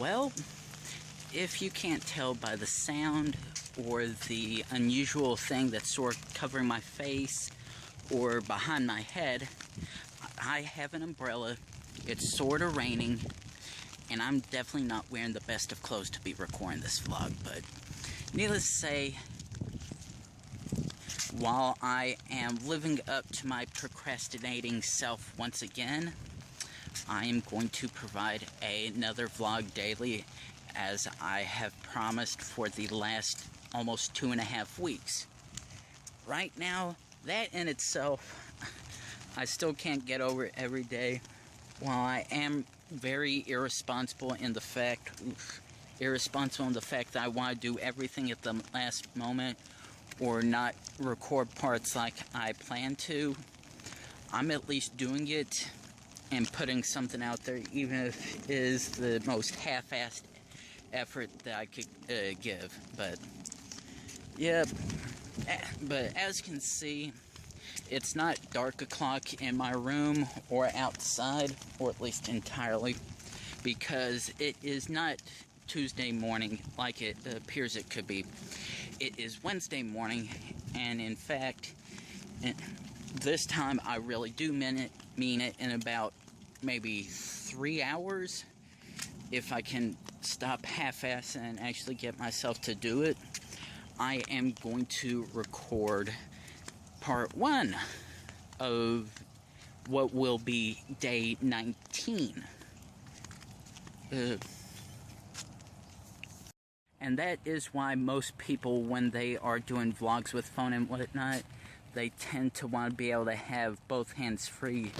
Well, if you can't tell by the sound or the unusual thing that's sort of covering my face or behind my head, I have an umbrella. It's sort of raining, and I'm definitely not wearing the best of clothes to be recording this vlog, but needless to say, while I am living up to my procrastinating self once again, I am going to provide another vlog daily, as I have promised for the last almost 2.5 weeks. Right now, that in itself, I still can't get over it every day. While I am very irresponsible in the fact that I want to do everything at the last moment or not record parts like I plan to, I'm at least doing it and putting something out there, even if it is the most half-assed effort that I could give. But yeah, but as you can see, it's not dark o'clock in my room or outside, or at least entirely, because it is not Tuesday morning like it appears it could be. It is Wednesday morning, and in fact, this time I really do mean it in about maybe 3 hours. If I can stop half-assing and actually get myself to do it, I am going to record part 1 of what will be day 19. And that is why most people, when they are doing vlogs with phone and whatnot, they tend to want to be able to have both hands free.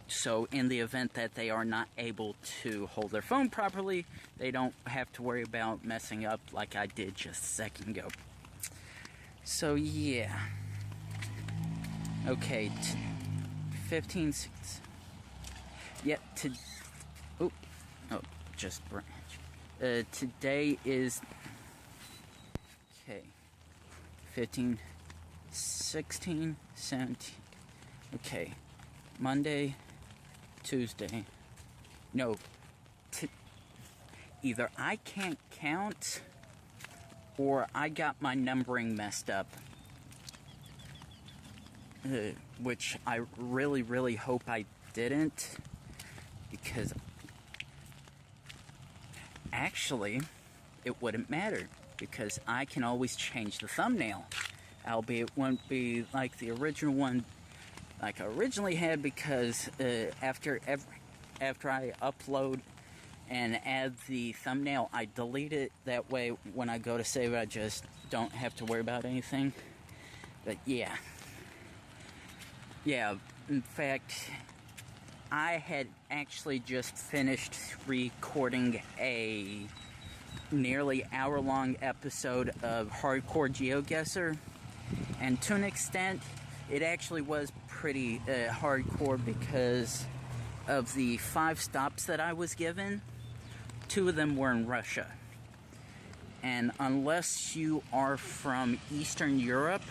So in the event that they are not able to hold their phone properly, they don't have to worry about messing up like I did just a second ago. So yeah. Okay, 15, 6. Yep, just branch. Today is, okay, 15, 16, 17, okay, Monday, Tuesday, no, either I can't count, or I got my numbering messed up, which I really, really hope I didn't, because actually, it wouldn't matter, because I can always change the thumbnail, albeit it won't be like the original one like I originally had, because after I upload and add the thumbnail, I delete it. That way, when I go to save it, I just don't have to worry about anything. But yeah. Yeah, in fact, I had actually just finished recording a nearly hour-long episode of Hardcore GeoGuessr, and to an extent, it actually was pretty hardcore because of the 5 stops that I was given. 2 of them were in Russia. And unless you are from Eastern Europe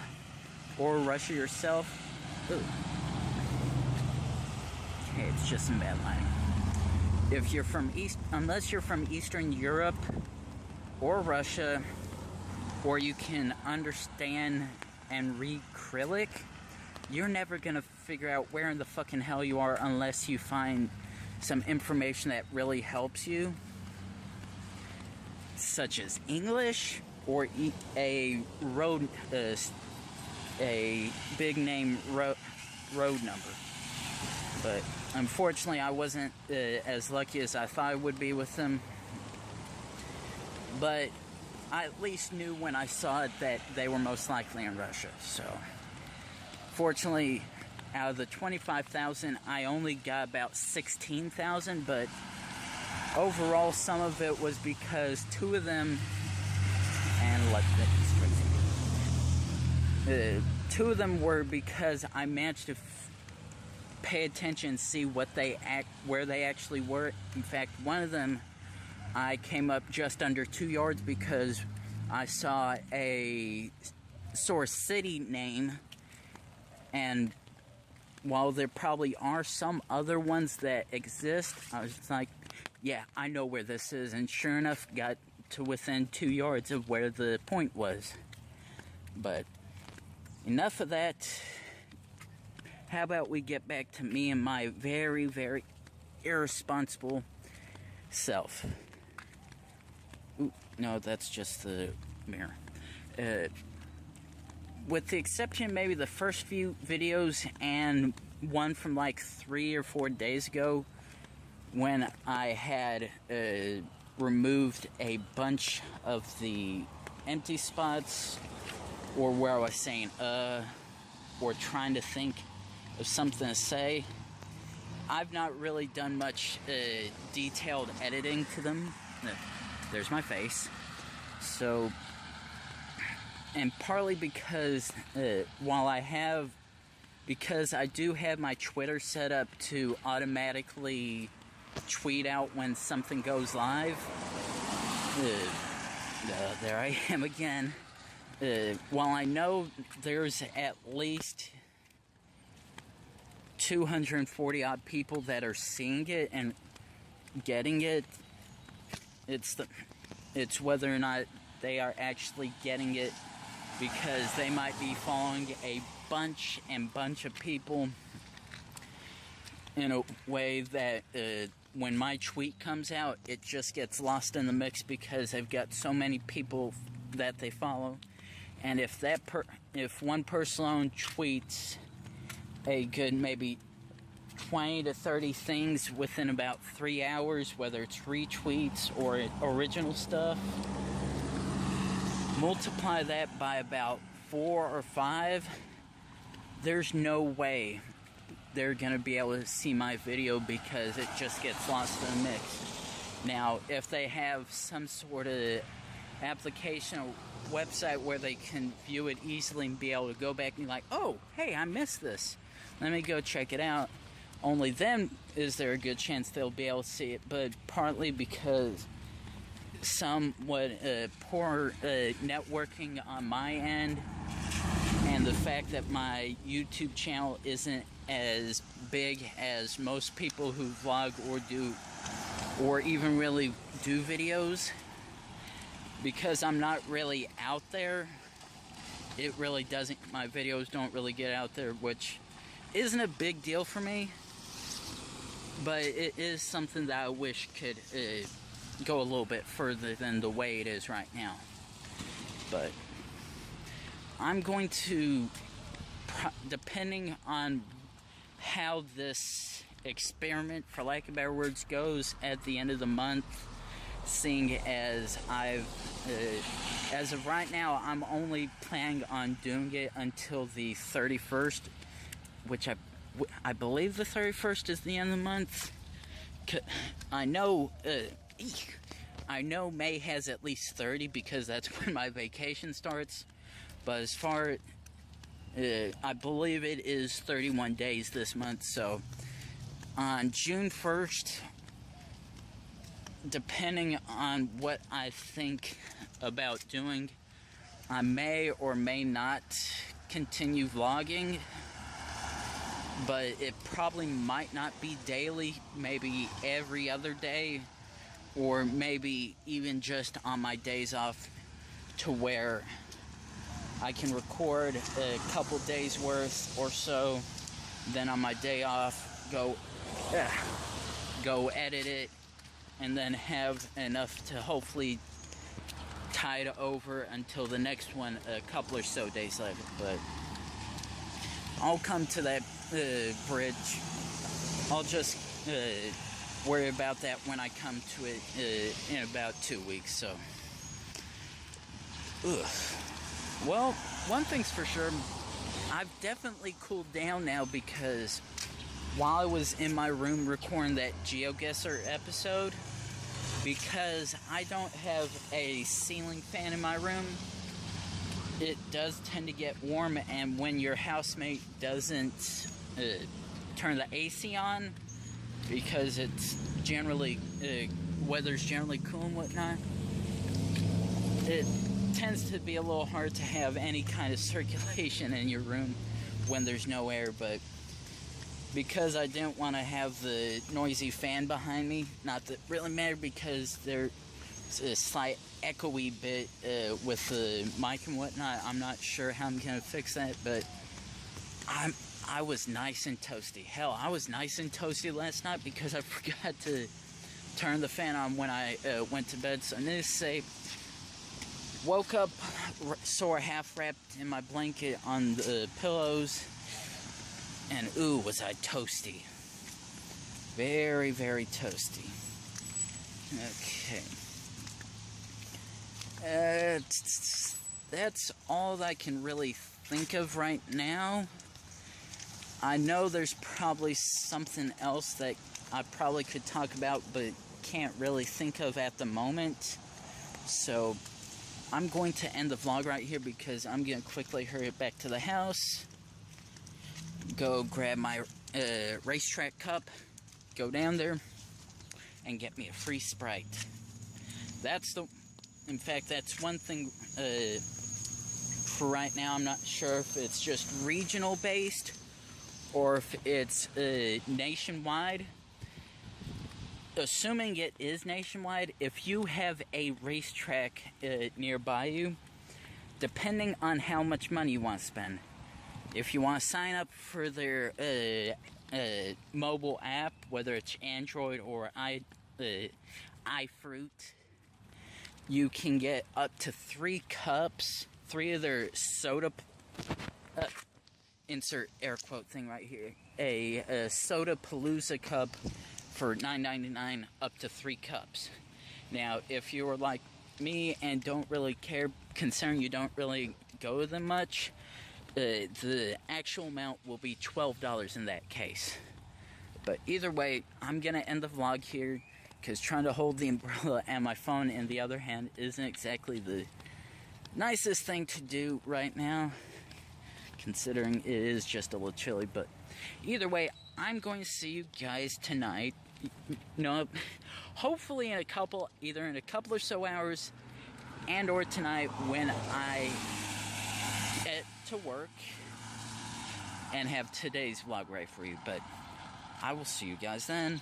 or Russia yourself, okay, it's just some bad line. If you're from unless you're from Eastern Europe or Russia, or you can understand and read Cyrillic, you're never gonna figure out where in the fucking hell you are unless you find some information that really helps you, such as English or a road, a big name road number. But unfortunately, I wasn't as lucky as I thought I would be with them. But I at least knew when I saw it that they were most likely in Russia, so fortunately, out of the 25,000, I only got about 16,000, but overall, some of it was because 2 of them, and two of them were because I managed to pay attention and see where they actually were. In fact, one of them, I came up just under 2 yards because I saw a source city name. And while there probably are some other ones that exist, I was like, yeah, I know where this is, and sure enough, got to within 2 yards of where the point was. But enough of that. How about we get back to me and my very, very irresponsible self. Ooh, no, that's just the mirror. With the exception maybe the first few videos and one from like 3 or 4 days ago when I had removed a bunch of the empty spots, or where I was saying or trying to think of something to say. I've not really done much detailed editing to them. There's my face. So, and partly because because I do have my Twitter set up to automatically tweet out when something goes live. There I am again. While I know there's at least 240 odd people that are seeing it and getting it, it's whether or not they are actually getting it, because they might be following a bunch of people in a way that when my tweet comes out, it just gets lost in the mix because they've got so many people that they follow. And if one person alone tweets a good maybe 20 to 30 things within about 3 hours, whether it's retweets or original stuff, multiply that by about 4 or 5, there's no way they're gonna be able to see my video because it just gets lost in the mix. Now, if they have some sort of application or website where they can view it easily and be able to go back and be like, oh, hey, I missed this, let me go check it out, only then is there a good chance they'll be able to see it. But partly because somewhat poor networking on my end, and the fact that my YouTube channel isn't as big as most people who vlog or do, or even really do videos, because I'm not really out there, it really doesn't, my videos don't really get out there, which isn't a big deal for me, but it is something that I wish could go a little bit further than the way it is right now. But I'm going to, depending on how this experiment, for lack of better words, goes at the end of the month, seeing as as of right now, I'm only planning on doing it until the 31st, which I believe the 31st is the end of the month. I know May has at least 30 because that's when my vacation starts. But as far, I believe it is 31 days this month. So on June 1st, depending on what I think about doing, I may or may not continue vlogging, but it probably might not be daily, maybe every other day, or maybe even just on my days off, to where I can record a couple days worth or so, then on my day off go edit it, and then have enough to hopefully tide over until the next one a couple or so days later. But I'll come to that bridge. I'll just worry about that when I come to it in about 2 weeks. So, well, one thing's for sure, I've definitely cooled down now, because while I was in my room recording that GeoGuessr episode, because I don't have a ceiling fan in my room, it does tend to get warm, and when your housemate doesn't turn the AC on, because it's generally, weather's generally cool and whatnot, it tends to be a little hard to have any kind of circulation in your room when there's no air. But because I didn't want to have the noisy fan behind me. Not that it really mattered, because there's a slight echoey bit with the mic and whatnot. I'm not sure how I'm gonna fix that, but I was nice and toasty. Hell, I was nice and toasty last night because I forgot to turn the fan on when I went to bed. So needless to say, woke up sore, half wrapped in my blanket on the pillows, and ooh, was I toasty. Very, very toasty. Okay. That's all that I can really think of right now. I know there's probably something else that I probably could talk about, but can't really think of at the moment. So I'm going to end the vlog right here, because I'm going to quickly hurry back to the house, go grab my racetrack cup, go down there, and get me a free Sprite. In fact, that's one thing for right now. I'm not sure if it's just regional based or if it's nationwide. Assuming it is nationwide, if you have a racetrack nearby you, depending on how much money you want to spend, if you want to sign up for their mobile app, whether it's Android or iFruit, you can get up to 3 cups, 3 of their soda, insert air quote thing right here, a Soda Palooza cup for $9.99, up to 3 cups. Now, if you were like me and don't really care, considering you don't really go to them much, the actual amount will be $12 in that case. But either way, I'm gonna end the vlog here, because trying to hold the umbrella and my phone in the other hand isn't exactly the nicest thing to do right now, considering it is just a little chilly. But either way, I'm going to see you guys tonight. No, hopefully either in a couple or so hours, and or tonight when I get to work and have today's vlog ready for you. But I will see you guys then.